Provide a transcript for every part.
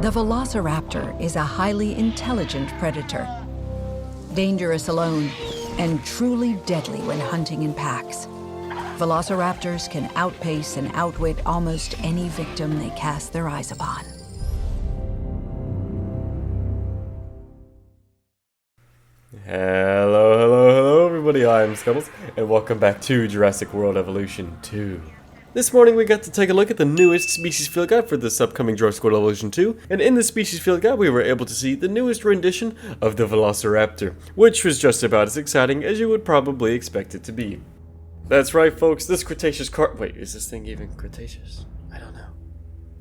The Velociraptor is a highly intelligent predator, dangerous alone and truly deadly when hunting in packs. Velociraptors can outpace and outwit almost any victim they cast their eyes upon. Hello everybody, I'm Scuttles, and welcome back to Jurassic World Evolution 2. This morning we got to take a look at the newest species field guide for this upcoming Jurassic World Evolution 2, and in the species field guide we were able to see the newest rendition of the Velociraptor, which was just about as exciting as you would probably expect it to be. That's right folks, this Cretaceous wait, is this thing even Cretaceous? I don't know.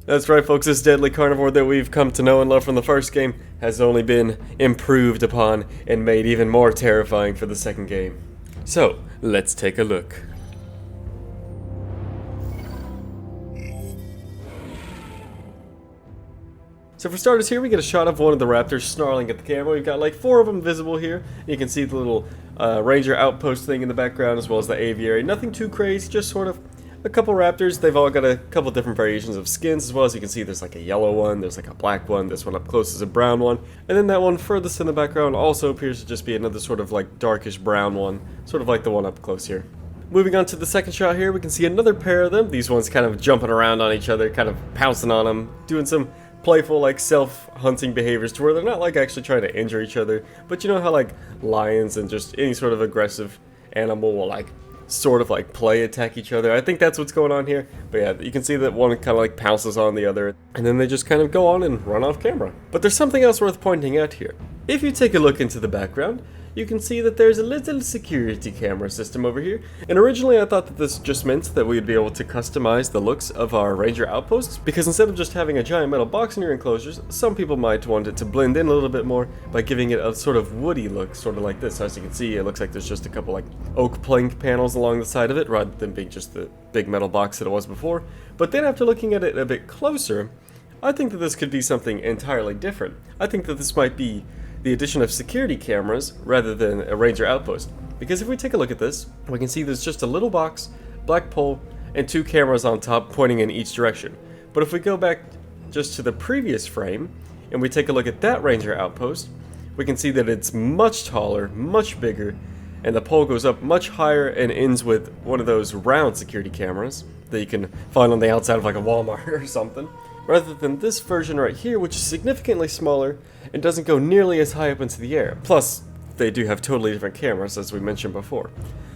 That's right folks, this deadly carnivore that we've come to know and love from the first game has only been improved upon and made even more terrifying for the second game. So, let's take a look. So for starters here, we get a shot of one of the raptors snarling at the camera. We've got like 4 of them visible here. You can see the little ranger outpost thing in the background as well as the aviary. Nothing too crazy, just sort of a couple raptors. They've all got a couple different variations of skins as well. As you can see, there's like a yellow one, there's like a black one, this one up close is a brown one. And then that one furthest in the background also appears to just be another sort of like darkish brown one, sort of like the one up close here. Moving on to the second shot here, we can see another pair of them. These ones kind of jumping around on each other, kind of pouncing on them, doing some playful like self-hunting behaviors to where they're not like actually trying to injure each other, but you know how like lions and just any sort of aggressive animal will like sort of like play attack each other. I think that's what's going on here. But yeah, you can see that one kind of like pounces on the other and then they just kind of go on and run off camera. But there's something else worth pointing out here. If you take a look into the background, you can see that there's a little security camera system over here. And originally I thought that this just meant that we'd be able to customize the looks of our ranger outposts, because instead of just having a giant metal box in your enclosures, some people might want it to blend in a little bit more by giving it a sort of woody look, sort of like this. So as you can see, it looks like there's just a couple like oak plank panels along the side of it, rather than being just the big metal box that it was before. But then after looking at it a bit closer, I think that this could be something entirely different. I think that this might be the addition of security cameras rather than a ranger outpost. Because if we take a look at this, we can see there's just a little box, black pole, and 2 cameras on top pointing in each direction. But if we go back just to the previous frame, and we take a look at that ranger outpost, we can see that it's much taller, much bigger, and the pole goes up much higher and ends with one of those round security cameras that you can find on the outside of like a Walmart or something, rather than this version right here, which is significantly smaller and doesn't go nearly as high up into the air. Plus, they do have totally different cameras, as we mentioned before.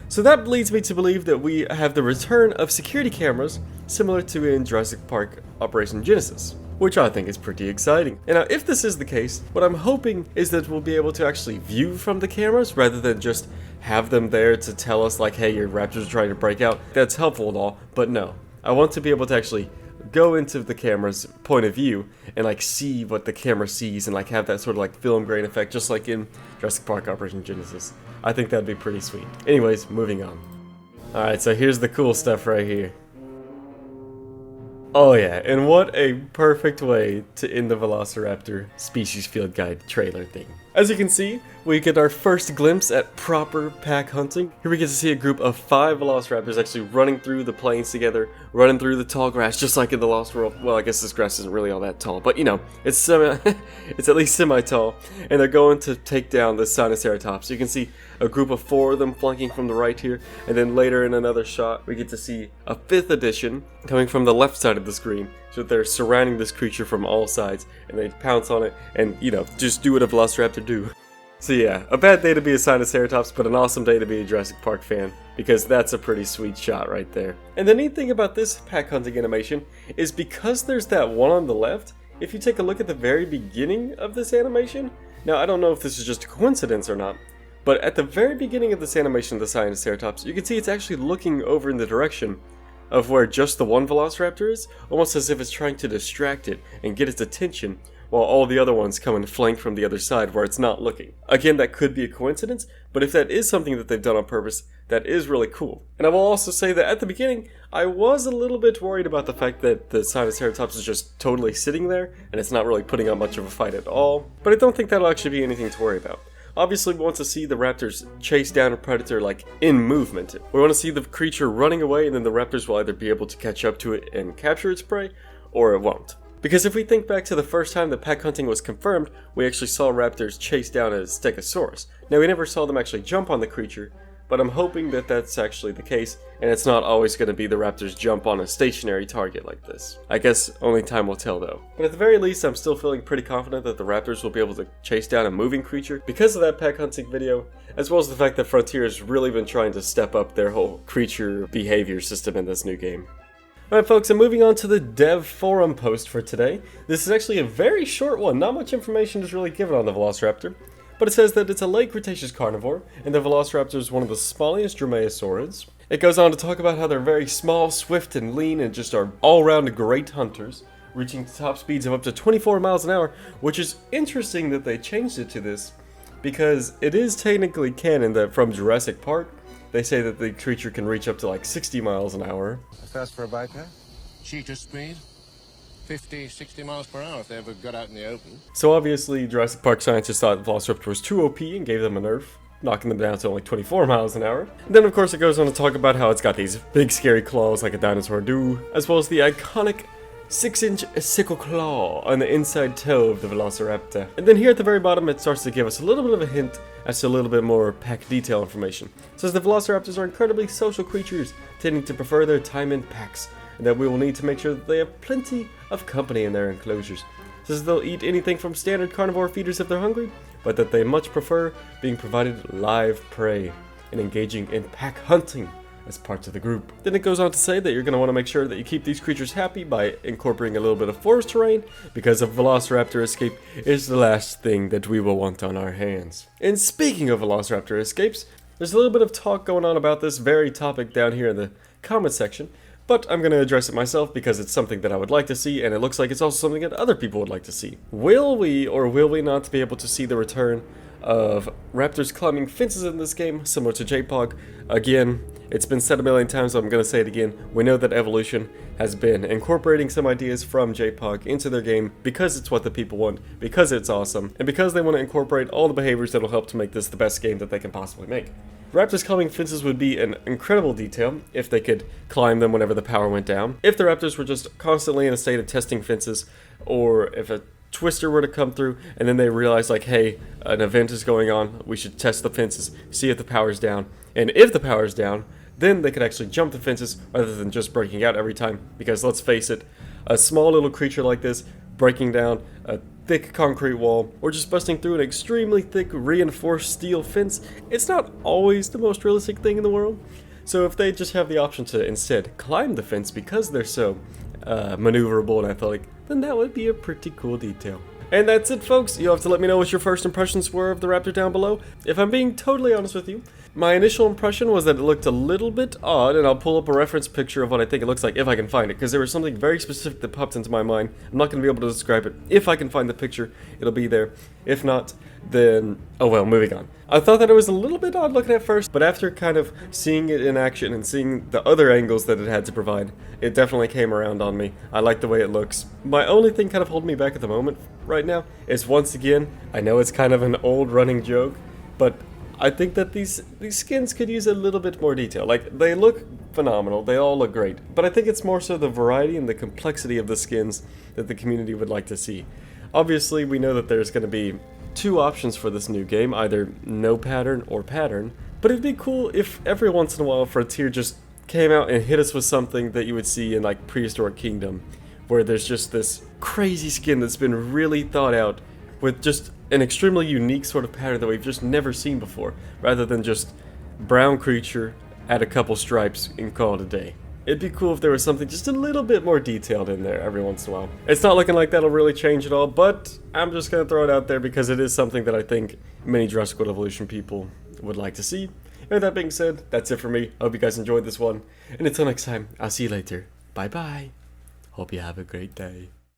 So that leads me to believe that we have the return of security cameras similar to in Jurassic Park Operation Genesis, which I think is pretty exciting. And now, if this is the case, what I'm hoping is that we'll be able to actually view from the cameras rather than just have them there to tell us like, hey, your raptors are trying to break out. That's helpful and all, but no. I want to be able to actually go into the camera's point of view and like see what the camera sees and like have that sort of like film grain effect, just like in Jurassic Park Operation Genesis. I think that'd be pretty sweet. Anyways, moving on. Alright, so here's the cool stuff right here. Oh yeah, and what a perfect way to end the Velociraptor species field guide trailer thing. As you can see, we get our first glimpse at proper pack hunting. Here we get to see a group of 5 Velociraptors actually running through the plains together, running through the tall grass, just like in the Lost World. Well, I guess this grass isn't really all that tall, but you know, it's it's at least semi-tall, and they're going to take down the Sinoceratops. You can see a group of 4 of them flanking from the right here, and then later in another shot, we get to see a 5th edition coming from the left side of the screen. So they're surrounding this creature from all sides, and they pounce on it, and, you know, just do what a Velociraptor do. So yeah, a bad day to be a Sinoceratops, but an awesome day to be a Jurassic Park fan, because that's a pretty sweet shot right there. And the neat thing about this pack hunting animation is because there's that one on the left, if you take a look at the very beginning of this animation, now I don't know if this is just a coincidence or not, but at the very beginning of this animation of the Sinoceratops, you can see it's actually looking over in the direction of where just the one Velociraptor is, almost as if it's trying to distract it and get its attention, while all the other ones come and flank from the other side where it's not looking. Again, that could be a coincidence, but if that is something that they've done on purpose, that is really cool. And I will also say that at the beginning, I was a little bit worried about the fact that the Sinoceratops is just totally sitting there, and it's not really putting up much of a fight at all, but I don't think that'll actually be anything to worry about. Obviously, we want to see the raptors chase down a predator, like, in movement. We want to see the creature running away, and then the raptors will either be able to catch up to it and capture its prey, or it won't. Because if we think back to the first time that pack hunting was confirmed, we actually saw raptors chase down a stegosaurus. Now we never saw them actually jump on the creature, but I'm hoping that that's actually the case, and it's not always going to be the raptors jump on a stationary target like this. I guess only time will tell though. But at the very least, I'm still feeling pretty confident that the raptors will be able to chase down a moving creature because of that pack hunting video, as well as the fact that Frontier has really been trying to step up their whole creature behavior system in this new game. Alright folks, I'm moving on to the dev forum post for today. This is actually a very short one, not much information is really given on the Velociraptor. But it says that it's a late Cretaceous carnivore, and the Velociraptor is one of the smallest dromaeosaurids. It goes on to talk about how they're very small, swift, and lean, and just are all-round great hunters, reaching top speeds of up to 24 miles an hour, which is interesting that they changed it to this, because it is technically canon that from Jurassic Park, they say that the creature can reach up to like 60 miles an hour. Fast for a biped? Cheetah speed? 50, 60 miles per hour if they ever got out in the open. So obviously, Jurassic Park scientists thought the Velociraptor was too OP and gave them a nerf, knocking them down to only 24 miles an hour. And then of course it goes on to talk about how it's got these big scary claws like a dinosaur do, as well as the iconic 6-inch sickle claw on the inside toe of the Velociraptor. And then here at the very bottom it starts to give us a little bit of a hint as to a little bit more pack detail information. It says the Velociraptors are incredibly social creatures, tending to prefer their time in packs, and that we will need to make sure that they have plenty of company in their enclosures. It says they'll eat anything from standard carnivore feeders if they're hungry, but that they much prefer being provided live prey and engaging in pack hunting as parts of the group. Then it goes on to say that you're going to want to make sure that you keep these creatures happy by incorporating a little bit of forest terrain, because a Velociraptor escape is the last thing that we will want on our hands. And speaking of Velociraptor escapes, there's a little bit of talk going on about this very topic down here in the comment section, but I'm going to address it myself because it's something that I would like to see, and it looks like it's also something that other people would like to see. Will we or will we not be able to see the return of raptors climbing fences in this game, similar to JPOG? Again, it's been said a million times, so I'm going to say it again. We know that Evolution has been incorporating some ideas from JPOG into their game because it's what the people want, because it's awesome, and because they want to incorporate all the behaviors that will help to make this the best game that they can possibly make. Raptors climbing fences would be an incredible detail if they could climb them whenever the power went down. If the raptors were just constantly in a state of testing fences, or if a twister were to come through and then they realize like, hey, an event is going on, we should test the fences, see if the power's down, and if the power's down, then they could actually jump the fences rather than just breaking out every time, because let's face it, a small little creature like this breaking down a thick concrete wall or just busting through an extremely thick reinforced steel fence, it's not always the most realistic thing in the world. So if they just have the option to instead climb the fence because they're so maneuverable and athletic, then that would be a pretty cool detail. And that's it folks, you'll have to let me know what your first impressions were of the raptor down below. If I'm being totally honest with you, my initial impression was that it looked a little bit odd, and I'll pull up a reference picture of what I think it looks like if I can find it, because there was something very specific that popped into my mind. I'm not going to be able to describe it. If I can find the picture, it'll be there. If not, then, oh well, moving on. I thought that it was a little bit odd looking at first, but after kind of seeing it in action and seeing the other angles that it had to provide, it definitely came around on me. I like the way it looks. My only thing kind of holding me back at the moment right now is, once again, I know it's kind of an old running joke, but I think that these skins could use a little bit more detail. Like, they look phenomenal, they all look great, but I think it's more so the variety and the complexity of the skins that the community would like to see. Obviously, we know that there's going to be two options for this new game, either no pattern or pattern, but it'd be cool if every once in a while Frontier just came out and hit us with something that you would see in like Prehistoric Kingdom, where there's just this crazy skin that's been really thought out with just an extremely unique sort of pattern that we've just never seen before, rather than just brown creature, add a couple stripes, and call it a day. It'd be cool if there was something just a little bit more detailed in there every once in a while. It's not looking like that'll really change at all, but I'm just going to throw it out there because it is something that I think many Jurassic World Evolution people would like to see. And with that being said, that's it for me. I hope you guys enjoyed this one, and until next time, I'll see you later. Bye bye. Hope you have a great day.